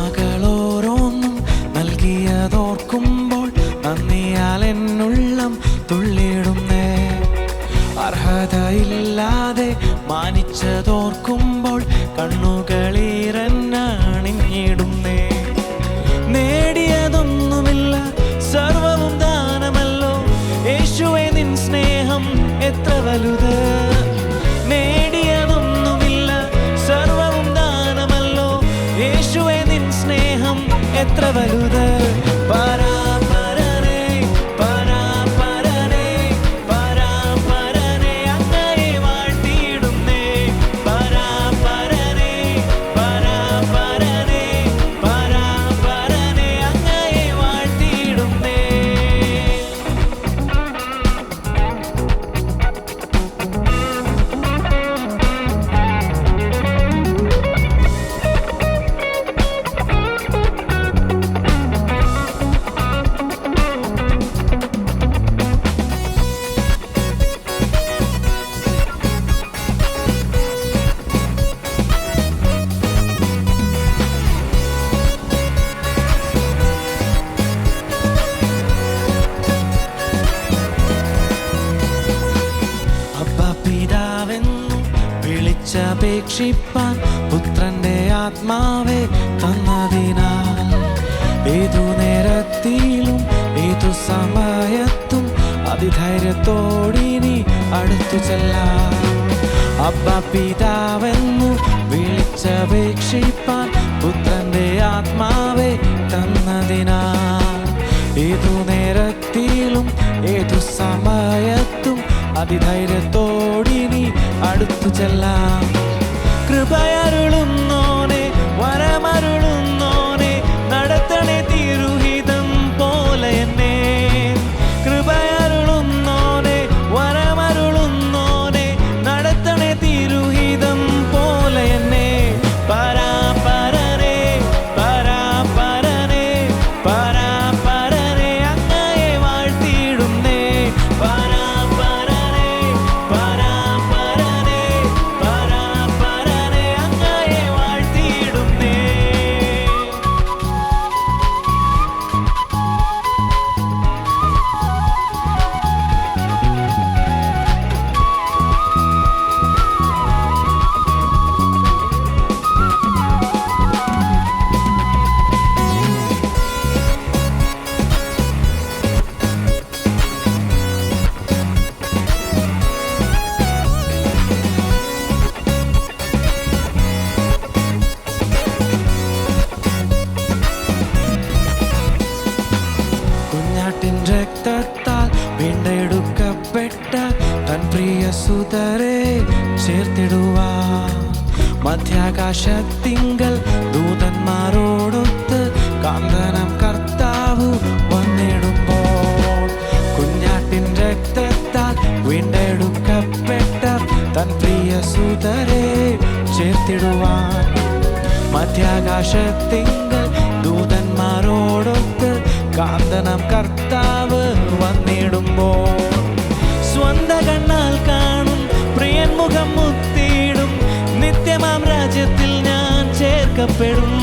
നന്മകളോരോന്നും നൽകിയതോർക്കുമ്പോൾ നന്ദിയാൽ എന്നുള്ളം തുള്ളിടുന്നേ. അർഹതയില്ലാതെ മാനിച്ചതോർക്കുമ്പോൾ കണ്ണുകളീറന്നണിഞ്ഞിടുന്നേ. നേടിയതൊന്നുമില്ല, സർവവും ദാനമല്ലോ യേശുവേ, നിൻ സ്നേഹം എത്ര വലുത്. നേടിയതൊന്നുമില്ല, സർവവും ദാനമല്ലോ യേശുവേ, നിൻ സ്നേഹം എത്ര വലുത്. പരാപരനേ പരാപരനേ പരാപരനേ അങ്ങയെ വാഴ്ത്തിയിടുന്നേ. പരാപരനേ പരാപരനേ പരാപരനേ അങ്ങയെ വാഴ്ത്തിയിടുന്നേ. പിതാവെന്നു വിളിച്ചപേക്ഷിപ്പാൻ പുത്രന്റെ ആത്മാവെ തന്നതിനാൽ ഏതു നേരത്തിലും ഏതു സമയത്തും അതിധൈര്യത്തോടിനി അടുത്തു ചെല്ലാം. അബ്ബ പിതാവെന്നു വിളിച്ചപേക്ഷിപ്പാൻ പുത്രന്റെ ആത്മാവെ തന്നതിനാൽ ഏതു നേരത്തിലും ഏതു സമയത്തും അതിധൈര്യത്തോടിനി അടുത്തു ചെല്ലാം. കൃപയരുളുന്നോനെ വരമരുളുന്നോനെ നടത്തണേ തിരുഹിതം പോലെ എന്നെ. കൃപയരുളുന്നോനെ വരമരുളുന്നോനെ നടത്തണേ തിരുഹിതം പോലെ എന്നെ. പരാപരനേ പരാപരനേ പരാപരനേ അങ്ങയെ വാഴ്ത്തിയിടുന്നേ. പരാപരനേ പരാപരനേ പരാപരനേ അങ്ങയെ വാഴ്ത്തിയിടുന്നേ. കുഞ്ഞാട്ടിൻ രക്തത്താൽ വീണ്ടെടുക്കപ്പെട്ട തൻ പ്രിയ സുതരെ ചേർത്തിടുവാൻ മധ്യാകാശത്തിങ്കൽ ദൂതന്മാരോടൊത്ത് കാന്തനം കർത്താവ് വന്നിടുമ്പോൾ. കുഞ്ഞാട്ടിൻ രക്തത്താൽ വീണ്ടെടുക്കപ്പെട്ട തൻ പ്രിയ സുതരെ ചേർത്തിടുവാൻ മധ്യാകാശത്തിങ്കൽ ദൂതന്മാരോടൊത്ത് കാന്തനം കർത്താവ് വന്നിടുമ്പോൾ. സ്വന്ത കണ്ണാൽ കാണും പ്രിയൻ മുഖം മുത്തിയിടും നിത്യമാം രാജ്യത്തിൽ ഞാൻ ചേർക്കപ്പെടും.